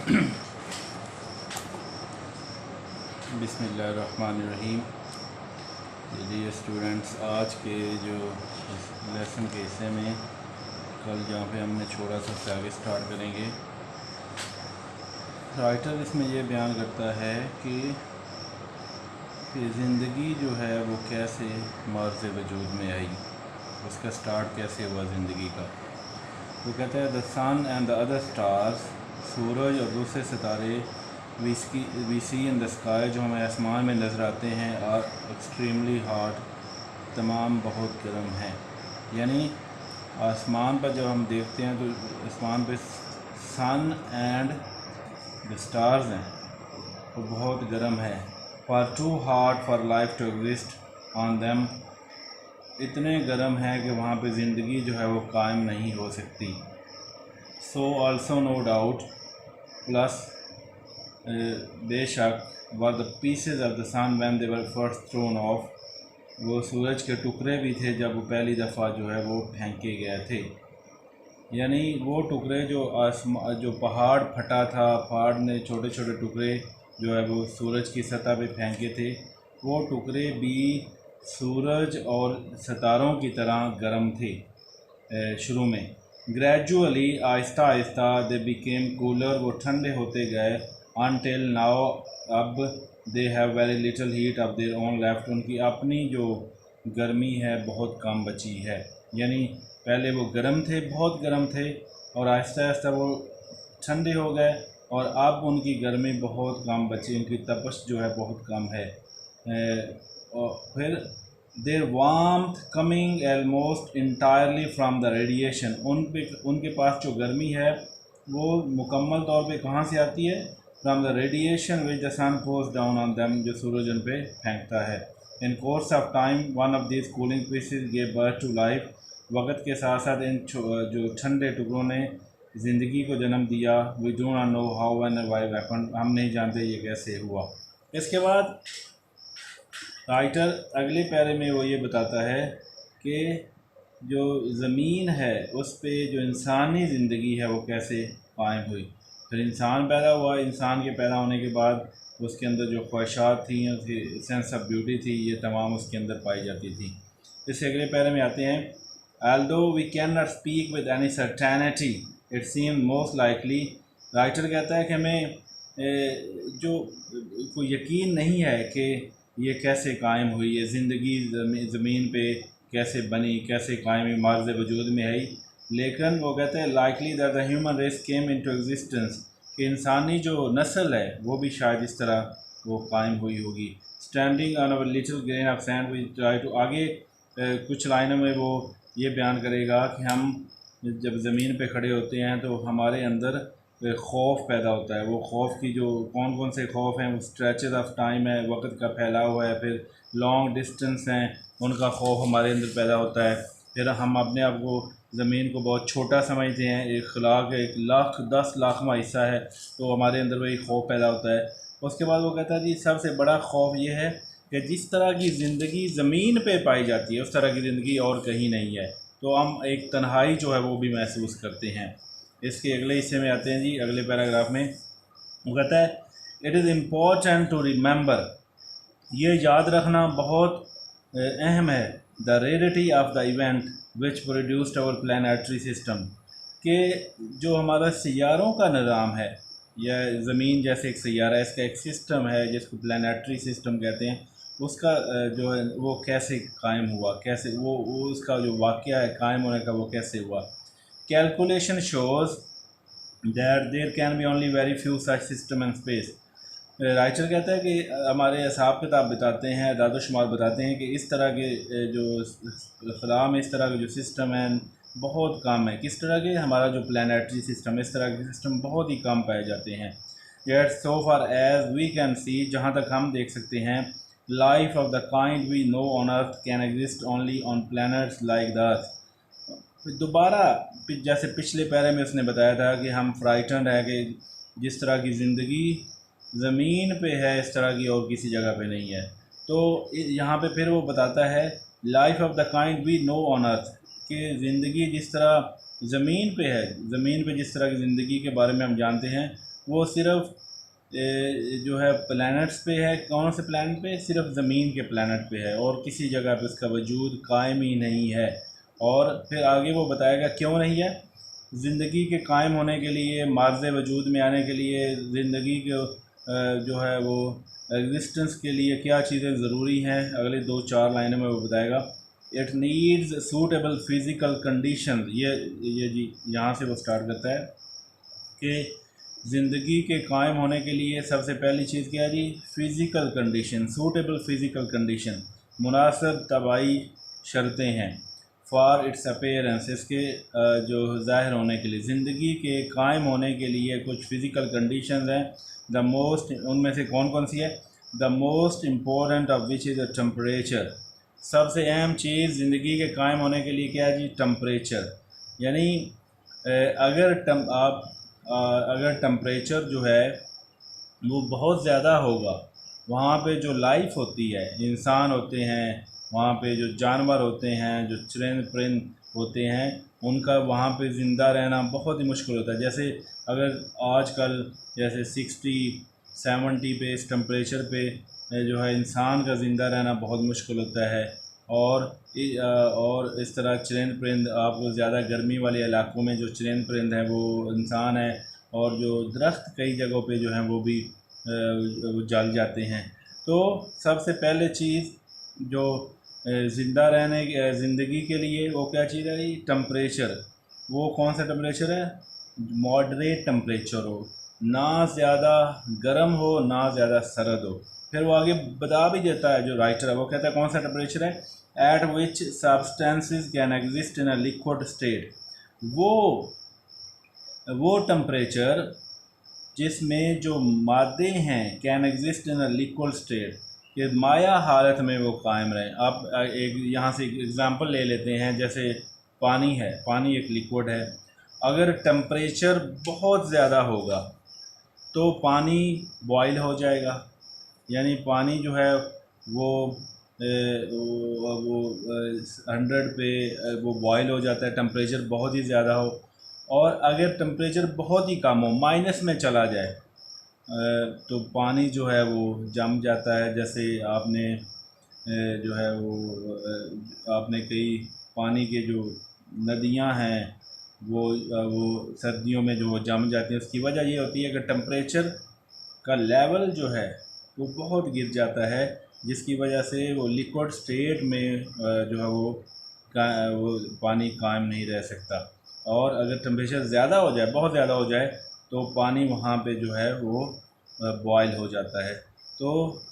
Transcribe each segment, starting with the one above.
बिस्मिल्लाहिर्रहमानिर्रहीम। Dear students, आज के जो लेसन के हिस्से में कल जहाँ पे हमने छोड़ा था उससे आगे स्टार्ट करेंगे। राइटर इसमें ये बयान करता है कि ज़िंदगी जो है वो कैसे मर्ज़ वजूद में आई, उसका स्टार्ट कैसे हुआ ज़िंदगी का। वो कहता है the sun and the other stars, सूरज और दूसरे सितारे we see in the sky, जो हमें आसमान में नज़र आते हैं, आर एक्सट्रीमली हॉट, तमाम बहुत गर्म हैं। यानी आसमान पर जब हम देखते हैं तो आसमान पे सन एंड द स्टार्स हैं वो बहुत गर्म है। For too hard for life to exist on them, इतने गर्म है कि वहाँ पे ज़िंदगी जो है वो कायम नहीं हो सकती। So also no doubt, plus बेशक were the pieces of the sun when they were first thrown off, वो सूरज के टुकड़े भी थे जब वो पहली दफ़ा जो है वो फेंके गए थे। यानी वो टुकड़े जो पहाड़ फटा था, पहाड़ ने छोटे छोटे टुकड़े जो है वो सूरज की सतह पे फेंके थे, वो टुकड़े भी सूरज और सितारों की तरह गर्म थे शुरू में। Gradually Aahista Aahista they became cooler, वो ठंडे होते गए। अनटिल नाउ, अब they have very little heat of their own left, उनकी अपनी जो गर्मी है बहुत कम बची है। यानी पहले वो गर्म थे, बहुत गर्म थे, और आहिस्ता आहिस्ता वो ठंडे हो गए और अब उनकी गर्मी बहुत कम बची, उनकी तपश जो है बहुत कम है। और फिर their warmth coming almost entirely from the radiation, उनके पास जो गर्मी है वो मुकम्मल तौर पे कहाँ से आती है? From the radiation which the sun pours down on them, जो सूरज उन पे फेंकता है। In course of time one of this cooling pieces gave birth to life, वक्त के साथ साथ इन जो ठंडे टुकड़ों ने ज़िंदगी को जन्म दिया। We do not know how and why happened, हम नहीं जानते ये कैसे हुआ। इसके बाद राइटर अगले पैरे में वो ये बताता है कि जो ज़मीन है उस पे जो इंसानी ज़िंदगी है वो कैसे कायम हुई। फिर इंसान पैदा हुआ, इंसान के पैदा होने के बाद उसके अंदर जो ख्वाहिशात थी, उसकी सेंस ऑफ ब्यूटी थी, ये तमाम उसके अंदर पाई जाती थी। इससे अगले पैरे में आते हैं, although we cannot speak with any certainty it seems most likely, writer कहता है कि हमें जो कोई यकीन नहीं है कि ये कैसे कायम हुई, ये ज़िंदगी ज़मीन पे कैसे बनी, कैसे कायम हुई, मार्ज़ वजूद में आई। लेकिन वो कहते हैं likely that the human race came into existence, कि इंसानी जो नस्ल है वो भी शायद इस तरह वो कायम हुई होगी। Standing on a little grain of sand we try to, आगे कुछ लाइनों में वो ये बयान करेगा कि हम जब ज़मीन पे खड़े होते हैं तो हमारे अंदर खौफ पैदा होता है। वो खौफ की जो कौन कौन से खौफ हैं, वो स्ट्रेचेस ऑफ टाइम है, वक्त का फैला हुआ है, फिर लॉन्ग डिस्टेंस हैं, उनका खौफ हमारे अंदर पैदा होता है। फिर हम अपने आप को ज़मीन को बहुत छोटा समझते हैं, एक खलाक 1 लाख 10 लाखवां हिस्सा है, तो हमारे अंदर वही खौफ पैदा होता है। उसके बाद वो कहता है जी सबसे बड़ा खौफ ये है कि जिस तरह की ज़िंदगी ज़मीन पे पाई जाती है उस तरह की ज़िंदगी और कहीं नहीं है, तो हम एक तन्हाई जो है वो भी महसूस करते हैं। इसके अगले हिस्से में आते हैं जी, अगले पैराग्राफ में वो कहता है it is important to remember, ये याद रखना बहुत अहम है, the rarity of the event which produced our planetary system, के जो हमारा सैयारों का निज़ाम है, या ज़मीन जैसे एक सैयारा है, इसका एक सिस्टम है जिसको प्लानिटरी सिस्टम कहते हैं, उसका जो है वो कैसे कायम हुआ, कैसे वो उसका जो वाक़या है कायम होने का वो कैसे हुआ। Calculation shows that there can be only very few such system in space, writer कहता है कि हमारे हिसाब किताब बताते हैं, दादोशुमार बताते हैं कि इस तरह के जो खुदा में इस तरह के जो सिस्टम हैं बहुत कम है। किस तरह के? हमारा जो प्लानिटरी सिस्टम, इस तरह के सिस्टम बहुत ही कम पाए जाते हैं। Yet so far as we can see, जहाँ तक हम देख सकते हैं, life of the kind we know on earth can exist only on planets like the earth. दोबारा जैसे पिछले पैरे में उसने बताया था कि हम फ्राइटन है कि जिस तरह की ज़िंदगी ज़मीन पे है इस तरह की और किसी जगह पे नहीं है। तो यहाँ पे फिर वो बताता है life of the kind we know on earth, कि ज़िंदगी जिस तरह ज़मीन पे है, ज़मीन पे जिस तरह की ज़िंदगी के बारे में हम जानते हैं वो सिर्फ जो है प्लैनेट्स पे है। कौन से प्लैनेट पे? सिर्फ ज़मीन के प्लैनेट पे है और किसी जगह पे उसका वजूद कायम ही नहीं है। और फिर आगे वो बताएगा क्यों नहीं है। ज़िंदगी के कायम होने के लिए, मार्ज़ वजूद में आने के लिए, ज़िंदगी के जो है वो एग्जिस्टेंस के लिए क्या चीज़ें ज़रूरी हैं, अगले 2-4 लाइनों में वो बताएगा। It needs suitable physical condition. ये जी यहाँ से वो स्टार्ट करता है कि ज़िंदगी के कायम होने के लिए सबसे पहली चीज़ क्या है जी? Physical condition, suitable physical condition, मुनासिब तबाई शर्तें हैं। फॉर इट्स अपीयरेंस, इसके जो ज़ाहिर होने के लिए, ज़िंदगी के कायम होने के लिए कुछ फ़िज़िकल कंडीशन हैं। द मोस्ट, उनमें से कौन कौन सी है? The most important of which is the temperature. सबसे अहम चीज़ ज़िंदगी के कायम होने के लिए क्या है जी? टम्परेचर। यानी अगर टम्परेचर जो है वो बहुत ज़्यादा होगा, वहाँ पे जो लाइफ होती है, इंसान होते हैं, वहाँ पे जो जानवर होते हैं, जो चरिंद परिंद होते हैं, उनका वहाँ पे ज़िंदा रहना बहुत ही मुश्किल होता है। जैसे अगर आजकल जैसे 60-70 पे इस टम्परेचर पे जो है इंसान का ज़िंदा रहना बहुत मुश्किल होता है। और इस तरह चरिंद परिंद, आपको ज़्यादा गर्मी वाले इलाकों में जो चरिंद परिंद हैं वो इंसान है, और जो दरख्त कई जगहों पे जो हैं वो भी वो जल जाते हैं। तो सबसे पहले चीज़ जो ज़िंदा रहने ज़िंदगी के लिए वो क्या चीज़ है जी? टम्परेचर। वो कौन सा टम्परेचर है? मॉडरेट टम्परेचर हो, ना ज़्यादा गर्म हो ना ज़्यादा सर्द हो। फिर वो आगे बता भी देता है, जो राइटर है वो कहता है कौन सा टम्परेचर है? Eight which substances can exist in a liquid state. वो टम्परेचर जिसमें जो मादे हैं can exist in a liquid state, कि माया हालत में वो कायम रहें। आप एक यहाँ से एग्ज़ाम्पल ले लेते हैं, जैसे पानी है, पानी एक लिक्विड है। अगर टेम्परेचर बहुत ज़्यादा होगा तो पानी बॉयल हो जाएगा, यानी पानी जो है वो 100 पे वो बॉयल हो जाता है, टेम्परेचर बहुत ही ज़्यादा हो। और अगर टेम्परेचर बहुत ही कम हो, माइनस में चला जाए, तो पानी जो है वो जम जाता है। जैसे आपने जो है वो आपने कई पानी के जो नदियां हैं वो सर्दियों में जो वो जम जाती हैं। उसकी वजह ये होती है कि टेम्परेचर का लेवल जो है वो बहुत गिर जाता है, जिसकी वजह से वो लिक्विड स्टेट में जो है वो पानी कायम नहीं रह सकता। और अगर टेम्परेचर ज़्यादा हो जाए, बहुत ज़्यादा हो जाए, तो पानी वहाँ पे जो है वो बॉयल हो जाता है। तो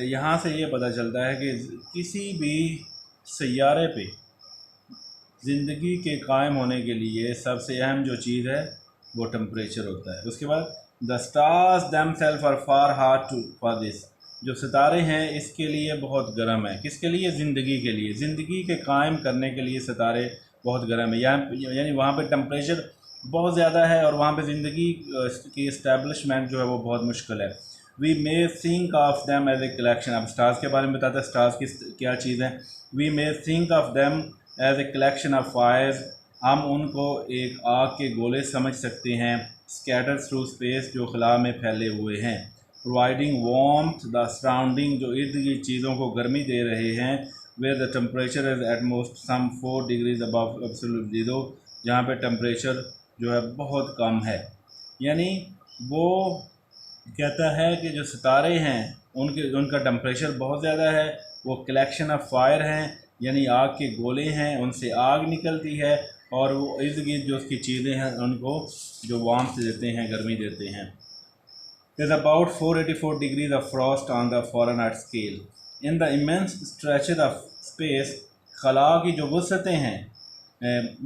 यहाँ से ये पता चलता है कि किसी भी सैयारे पे ज़िंदगी के कायम होने के लिए सबसे अहम जो चीज़ है वो टेम्परेचर होता है। उसके बाद the stars themselves are far hard too for this. जो सितारे हैं इसके लिए बहुत गर्म है। किसके लिए? ज़िंदगी के लिए। ज़िंदगी के कायम करने के लिए सितारे बहुत गर्म है। यानी वहाँ पे टेम्परेचर बहुत ज़्यादा है और वहाँ पे ज़िंदगी की इस्टेब्लिशमेंट जो है वो बहुत मुश्किल है। We may think of them as a collection. अब स्टार्स के बारे में बताता है, स्टार्स की क्या चीज़ है। We may think of them as a collection of fires. हम उनको एक आग के गोले समझ सकते हैं। स्कैटर थ्रू स्पेस, जो खला में फैले हुए हैं। प्रोवाइडिंग वार्मथ द सराउंडिंग, जो इर्द गिर्द चीज़ों को गर्मी दे रहे हैं। Where the temperature is at most some 4 degrees above absolute zero, जहाँ पे टेम्परेचर जो है बहुत कम है। यानी वो कहता है कि जो सितारे हैं उनका टेम्परेचर बहुत ज़्यादा है। वो कलेक्शन ऑफ फायर हैं, यानी आग के गोले हैं, उनसे आग निकलती है, और वो इर्द गिर्द जो उसकी चीज़ें हैं उनको जो वार्मथ देते हैं, गर्मी देते हैं। There's about 484 degrees of frost on the Fahrenheit scale. In the immense stretches of space, खला की जो वसतें हैं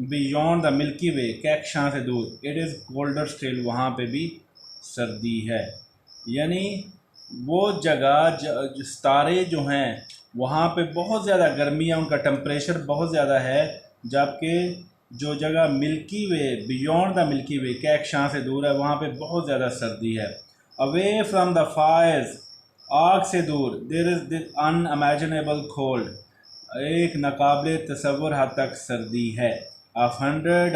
बियॉन्ड द मिल्की वे, कहकशां से दूर, इट इज़ कोल्डर स्टिल, वहाँ पे भी सर्दी है। यानी वो जगह सितारे जो हैं वहाँ पे बहुत ज़्यादा गर्मी है, उनका टेम्परेचर बहुत ज़्यादा है, जबकि जो जगह Milky Way, beyond the Milky Way, कहकशां से दूर है, वहाँ पे बहुत ज़्यादा सर्दी है। अवे फ्राम द फायर्स, आग से दूर, there is this unimaginable cold, एक नाकाबिले तसव्वुर हद तक सर्दी है। ऑफ 100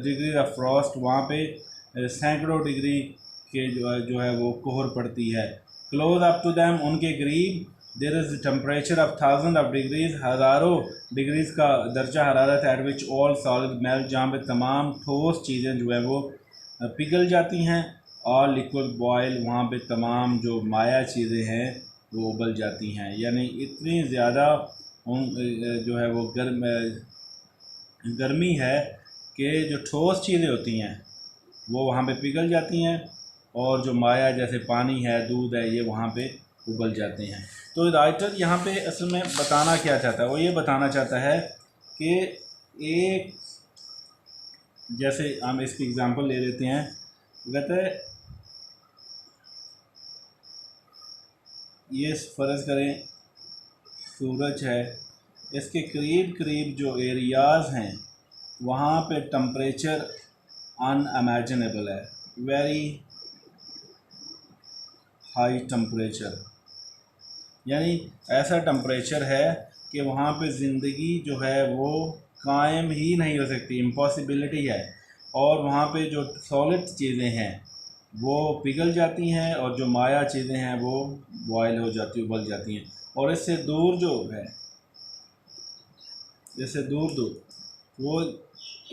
डिग्री ऑफ फ्रॉस्ट, वहाँ पे सैकड़ों डिग्री के जो है वो कोहर पड़ती है। क्लोज अप टू दैम, उनके करीब, there is temperature of thousand of degrees, हज़ारों डिग्रीज का दर्जा हरारत at which all solid melt, जहाँ पे तमाम ठोस चीज़ें जो है वो पिघल जाती हैं। और लिक्विड बॉयल, वहाँ पे तमाम जो माया चीज़ें हैं वो उबल जाती हैं। यानी इतनी ज़्यादा जो है वो गर्मी है कि जो ठोस चीज़ें होती हैं वो वहाँ पे पिघल जाती हैं, और जो माया जैसे पानी है, दूध है, ये वहाँ पे उबल जाते हैं। तो राइटर यहाँ पे असल में बताना क्या चाहता है, वो ये बताना चाहता है कि एक, जैसे हम इसकी एग्ज़ाम्पल ले लेते हैं, कहते हैं ये फ़र्ज़ करें सूरज है, इसके करीब करीब जो एरियाज़ हैं वहाँ पे टम्परेचर अनइमेजिनेबल है, वेरी हाई टम्परेचर। यानी ऐसा टम्परेचर है कि वहाँ पे ज़िंदगी जो है वो कायम ही नहीं हो सकती, इम्पॉसिबिलिटी है। और वहाँ पे जो सॉलिड चीज़ें हैं वो पिघल जाती हैं, और जो माया चीज़ें हैं वो बॉयल हो जाती, उबल जाती हैं। और इससे दूर जो है, इससे दूर वो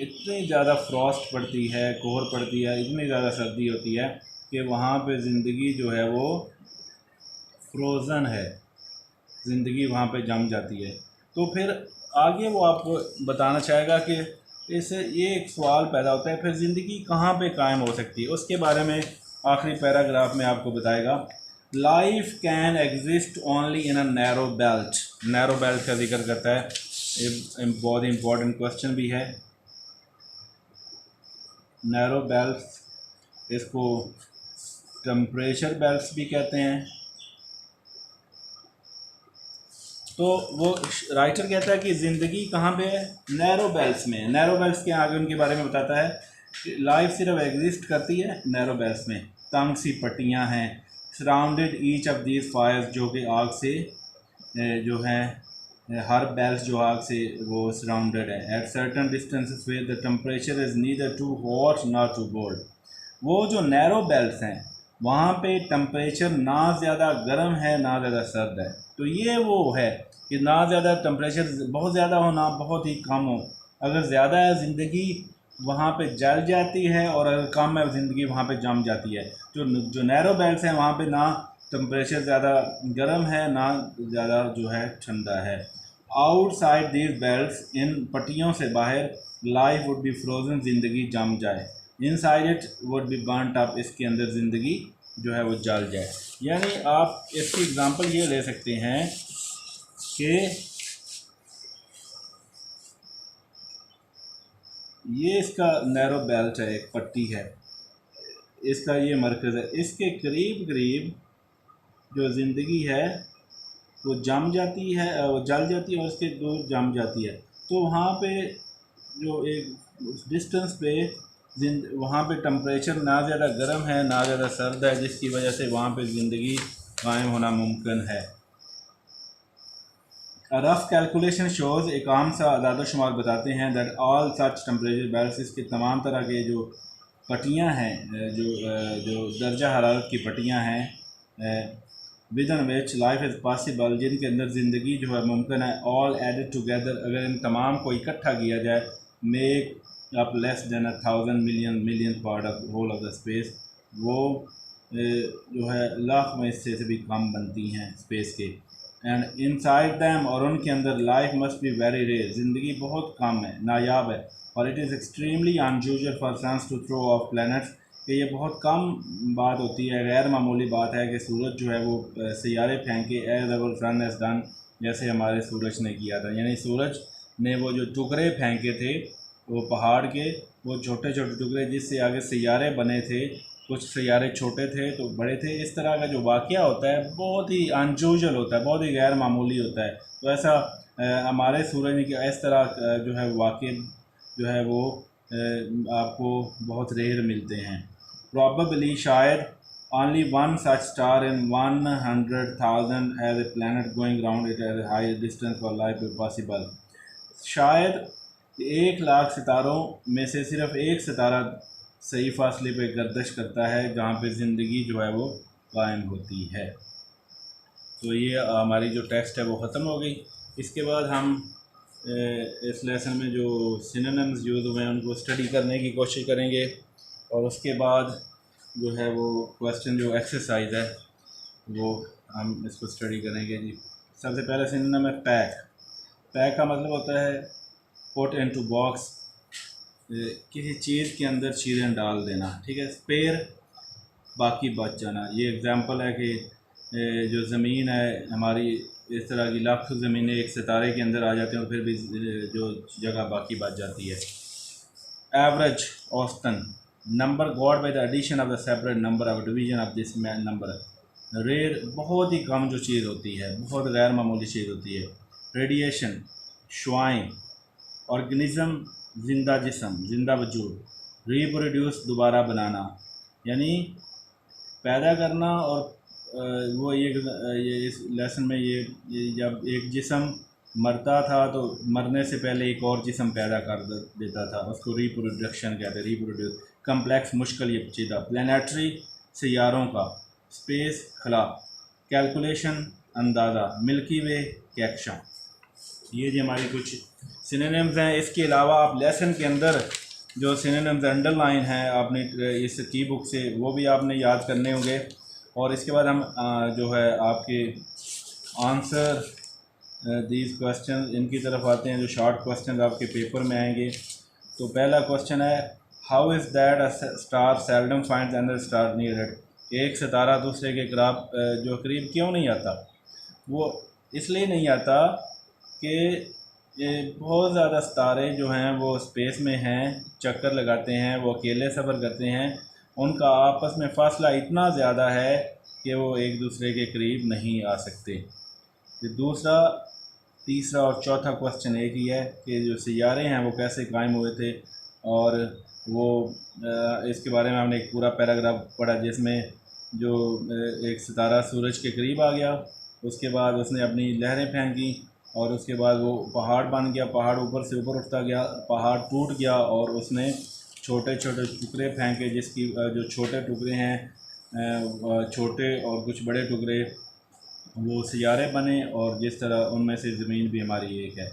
इतनी ज़्यादा फ्रॉस्ट पड़ती है, कोहर पड़ती है, इतनी ज़्यादा सर्दी होती है कि वहाँ पे ज़िंदगी जो है वो फ्रोज़न है, ज़िंदगी वहाँ पे जम जाती है। तो फिर आगे वो आपको बताना चाहेगा कि इससे ये एक सवाल पैदा होता है, फिर ज़िंदगी कहाँ पे कायम हो सकती है। उसके बारे में आखिरी पैराग्राफ में आपको बताएगा, life can exist only in a narrow belt. Narrow belt का जिक्र करता है, ये बहुत ही इम्पोर्टेंट क्वेश्चन भी है। नैरो बेल्ट, इसको टेम्परेचर बेल्ट्स भी कहते हैं। तो वो राइटर कहता है कि ज़िंदगी कहाँ पे है, नैरो बेल्ट्स में। नैरो बेल्ट्स के आगे उनके बारे में बताता है कि लाइफ सिर्फ एग्जिस्ट करती है नैरो बेल्ट्स में। तंग सी पट्टियाँ हैं, surrounded each of these fires, जो कि आग से जो है, हर बेल्ट जो आग से वो सराउंडेड है। At certain distances where the temperature is neither too hot not too cold. वो जो नैरो बेल्ट्स हैं वहाँ पे टेम्परेचर ना ज़्यादा गर्म है ना ज़्यादा सर्द है। तो ये वो है कि ना ज़्यादा टेम्परेचर बहुत ज़्यादा हो ना बहुत ही कम हो। अगर ज़्यादा है ज़िंदगी वहाँ पे जल जाती है, और अगर कम है ज़िंदगी वहाँ पे जम जाती है। जो नैरो बेल्ट्स हैं वहाँ पे ना टेम्परेचर ज़्यादा गर्म है ना ज़्यादा जो है ठंडा है। आउटसाइड दीज बेल्ट्स, इन पट्टियों से बाहर, लाइफ वुड बी फ्रोज़न, ज़िंदगी जम जाए। Inside it would be burnt up, इसके अंदर ज़िंदगी जो है वो जल जाए। यानी आप इसकी एग्ज़ाम्पल ये ले सकते हैं कि ये इसका नैरो बेल्ट है, एक पट्टी है, इसका ये मरकज़ है, इसके करीब करीब जो ज़िंदगी है वो जम जाती है, वो जल जाती है, और इसके दूर जम जाती है। तो वहाँ पे जो एक डिस्टेंस पे वहाँ पे टेम्परेचर ना ज़्यादा गर्म है ना ज़्यादा सर्द है, जिसकी वजह से वहाँ पे ज़िंदगी कायम होना मुमकिन है। रफ़ कैलकुलेशन शोज़, एक आम सा अदाद शुमार बताते हैं, that all such temperature belts, इसके तमाम तरह के जो पट्टियाँ हैं, जो दर्जा हरारत की पट्टियाँ हैं, with in which life is possible, जिनके अंदर ज़िंदगी जो है मुमकिन है, ऑल एडेड टुगेदर, अगर इन तमाम को इकट्ठा किया जाए, make up less than 1000 million part of whole of the space, वो जो है लाख में इससे से भी कम बनती हैं स्पेस के। एंड इनसाइड दैम, और उनके अंदर, life must be very rare, ज़िंदगी बहुत कम है, नायाब है। और it is extremely unusual for suns to throw off planets, कि ये बहुत कम बात होती है, गैर मामूली बात है कि सूरज जो है वो सियारे फेंके, as our sun has done, जैसे हमारे सूरज ने किया था। यानी सूरज ने वो जो टुकड़े फेंके थे वो पहाड़ के, वो छोटे छोटे टुकड़े जिससे आगे सियारे बने थे, कुछ सियारे छोटे थे तो बड़े थे। इस तरह का जो वाक़या होता है बहुत ही अनयूजुअल होता है, बहुत ही गैर मामूली होता है। तो ऐसा हमारे सूरज में इस तरह जो है वाक़े जो है वो आपको बहुत रेयर मिलते हैं। प्रॉबेबली, शायद, only one such star in 100,000 has a planet going round it at a high distance for life possible। शायद 1 लाख सितारों में से सिर्फ एक सितारा सही फासले पे गर्दिश करता है जहाँ पे ज़िंदगी जो है वो कायम होती है। तो ये हमारी जो टेक्स्ट है वो ख़त्म हो गई। इसके बाद हम इस लेसन में जो सिनोनिम्स यूज़ हुए हैं उनको स्टडी करने की कोशिश करेंगे, और उसके बाद जो है वो क्वेश्चन जो एक्सरसाइज है वो हम इसको स्टडी करेंगे जी। सबसे पहले सिनोनिम है पैक। पैक का मतलब होता है पुट इनटू बॉक्स, किसी चीज़ के अंदर चीज़ें डाल देना, ठीक है। स्पेयर, बाकी बच जाना। ये एग्ज़ाम्पल है कि जो ज़मीन है हमारी, इस तरह की लाख ज़मीनें एक सितारे के अंदर आ जाती हैं और फिर भी जो जगह बाकी बच जाती है। एवरेज, औसतन। Number got by the addition of the separate number of division of this number. Rare, बहुत ही कम जो चीज़ होती है, बहुत गैर मामूली चीज़ होती है। रेडिएशन, शुआएँ। ऑर्गेनिज़म, ज़िंदा जिस्म, ज़िंदा वजूद। रिप्रोड्यूस, दोबारा बनाना, यानी पैदा करना। और वो ये इस लेसन में ये जब एक जिस्म मरता था तो मरने से पहले एक और जिस्म पैदा कर देता था, उसको रिप्रोडक्शन कहते हैं, रिप्रोड्यूस। कम्प्लेक्स, मुश्किल, ये पेचीदा। प्लानेटरी, सैयारों का। स्पेस, खला। कैलकुलेशन, अंदाज़ा। मिल्की वे, कैक्शा। ये जी हमारी कुछ सिनोनिम्स हैं। इसके अलावा आप लेसन के अंदर जो सिनोनिम्स अंडरलाइन हैं आपने इस की बुक से, वो भी आपने याद करने होंगे। और इसके बाद हम जो है आपके आंसर दीज क्वेश्चन इनकी तरफ आते हैं, जो शॉर्ट क्वेश्चन आपके पेपर में आएंगे। तो पहला क्वेश्चन है, how is that a star seldom finds another star near it. एक सितारा दूसरे के करीब क्यों नहीं आता? वो इसलिए नहीं आता कि ये बहुत ज़्यादा सितारे जो हैं वो स्पेस में हैं, चक्कर लगाते हैं, वो अकेले सफ़र करते हैं, उनका आपस में फ़ासला इतना ज़्यादा है कि वो एक दूसरे के करीब नहीं आ सकते। फिर दूसरा, तीसरा और चौथा क्वेश्चन एक ही है कि जो सियारे हैं वो कैसे कायम हुए थे, और वो इसके बारे में हमने एक पूरा पैराग्राफ पढ़ा जिसमें जो एक सितारा सूरज के करीब आ गया, उसके बाद उसने अपनी लहरें फेंकी और उसके बाद वो पहाड़ बन गया, पहाड़ ऊपर से ऊपर उठता गया, पहाड़ टूट गया और उसने छोटे छोटे टुकड़े फेंके, जिसकी जो छोटे टुकड़े हैं छोटे और कुछ बड़े टुकड़े वो सियारे बने, और जिस तरह उनमें से ज़मीन भी हमारी एक है।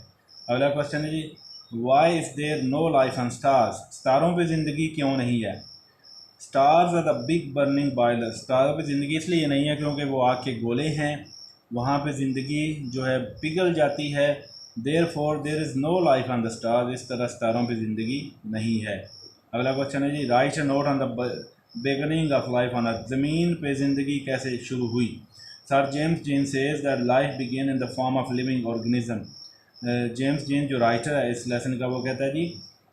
अगला क्वेश्चन है जी, why is there no life on stars. स्टारों पे ज़िंदगी क्यों नहीं है? Stars are the big burning boiler. स्टारों पे ज़िंदगी इसलिए नहीं है क्योंकि वो आग के गोले हैं, वहाँ पे ज़िंदगी जो है पिघल जाती है। Therefore there is no life on the stars. इस तरह स्टारों पे ज़िंदगी नहीं है। अगला क्वेश्चन है जी, write a note on the beginning of life on earth. ज़मीन पे ज़िंदगी कैसे शुरू हुई? Sir James Jean says that life began in the form of living organism. James Jean जो राइटर है इस लेसन का, वो कहता है जी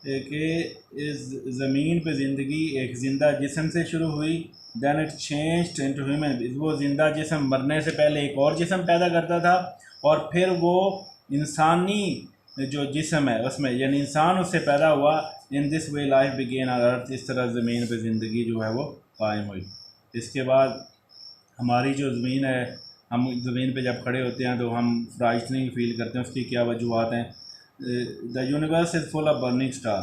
कि इस ज़मीन पे ज़िंदगी एक ज़िंदा जिस्म से शुरू हुई, then it changed into human. वो ज़िंदा जिस्म मरने से पहले एक और जिस्म पैदा करता था, और फिर वो इंसानी जो जिस्म है उसमें, यानी इंसान उससे पैदा हुआ। In this way life began on earth. इस तरह ज़मीन पे ज़िंदगी जो है वो कायम हुई। इसके बाद हमारी जो ज़मीन है, हम ज़मीन पे जब खड़े होते हैं तो हम फ्राइटनिंग फील करते हैं। उसकी क्या वजूहत हैं? The universe is full of burning star.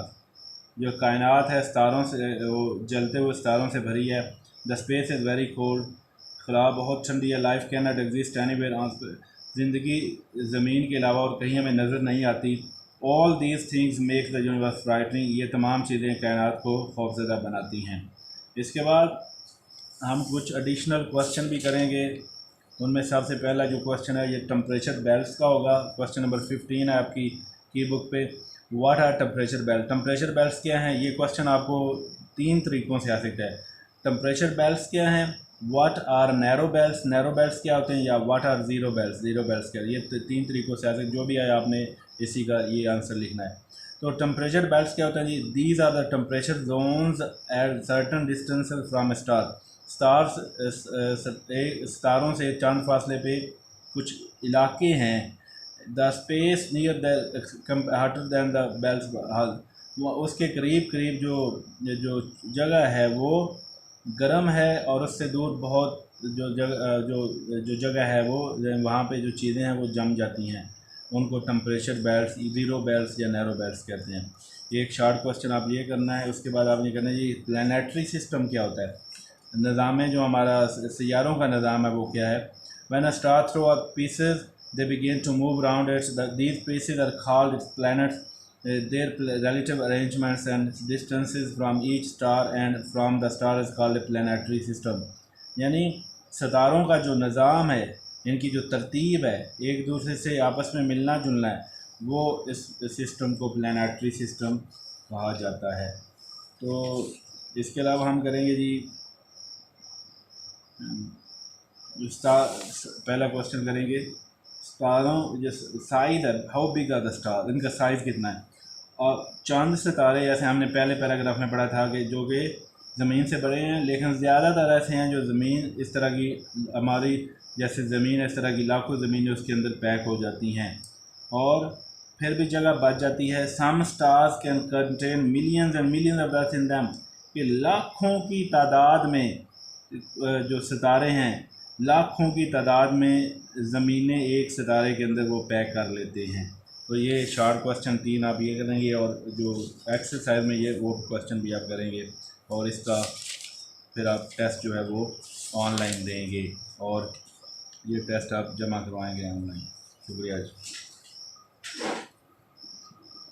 जो कायनात है सितारों से, वो जलते हुए सितारों से भरी है। The space is very cold. खला बहुत ठंडी है। Life can not exist anywhere. ज़िंदगी ज़मीन के अलावा और कहीं हमें नज़र नहीं आती। All these things make the universe frightening. ये तमाम चीज़ें कायनात को खौफज़दा बनाती हैं। इसके बाद हम कुछ एडिशनल क्वेश्चन भी करेंगे। उनमें सबसे पहला जो क्वेश्चन है ये टेम्परेचर बेल्ट्स का होगा। क्वेश्चन नंबर 15 है आपकी की बुक पे। What are temperature belt? Temperature belts क्या हैं? ये क्वेश्चन आपको 3 तरीक़ों से आ सकता है। टेम्परेचर बेल्ट्स क्या हैं? What are narrow belts? Narrow belts क्या होते हैं? या what are zero belts? Zero belts क्या? ये 3 तरीक़ों से आ सकते, जो भी आए आपने इसी का ये आंसर लिखना है। तो टेम्परेचर बेल्ट्स क्या होता है जी? These are the temperature zones at certain distance from star. स्टारों से चंद फासले पे कुछ इलाके हैं। The space near the hotter than the belts. उसके करीब करीब जो जगह है वो गर्म है, और उससे दूर बहुत जो जगह है वो वहाँ पे जो चीज़ें हैं वो जम जाती हैं। उनको टेम्परेचर बेल्ट्स, ज़ीरो बेल्ट्स या नैरो बेल्ट्स कहते हैं। एक शॉर्ट क्वेश्चन आप ये करना है। उसके बाद आपने करना है जी प्लानिटरी सिस्टम क्या होता है, निज़ाम है जो हमारा सैयारों का निज़ाम है वो क्या है। When a star throw up pieces they begin to move around its, these pieces are called its planets, their relative arrangements and distances from each star and from the star is called a planetary system। यानी सितारों का जो निज़ाम है, इनकी जो तरतीब है, एक दूसरे से आपस में मिलना जुलना है, वो इस सिस्टम को प्लानिटरी सिस्टम कहा जाता है। तो इसके अलावा हम करेंगे जी स्टार, पहला क्वेश्चन करेंगे स्टारों जो साइज है, how big are the star, इनका साइज़ कितना है। और चांद सितारे जैसे हमने पहले पैराग्राफ में पढ़ा था कि जो कि ज़मीन से बड़े हैं, लेकिन ज़्यादातर ऐसे हैं जो ज़मीन इस तरह की हमारी जैसे ज़मीन इस तरह की लाखों ज़मीनें उसके अंदर पैक हो जाती हैं और फिर भी जगह बच जाती है। Some stars can contain millions and millions of earth in them, कि लाखों की तादाद में जो सितारे हैं, लाखों की तादाद में ज़मीनें एक सितारे के अंदर वो पैक कर लेते हैं। तो ये शॉर्ट क्वेश्चन 3 आप ये करेंगे और जो एक्सरसाइज में ये वो क्वेश्चन भी आप करेंगे और इसका फिर आप टेस्ट जो है वो ऑनलाइन देंगे और ये टेस्ट आप जमा करवाएंगे ऑनलाइन। शुक्रिया जी।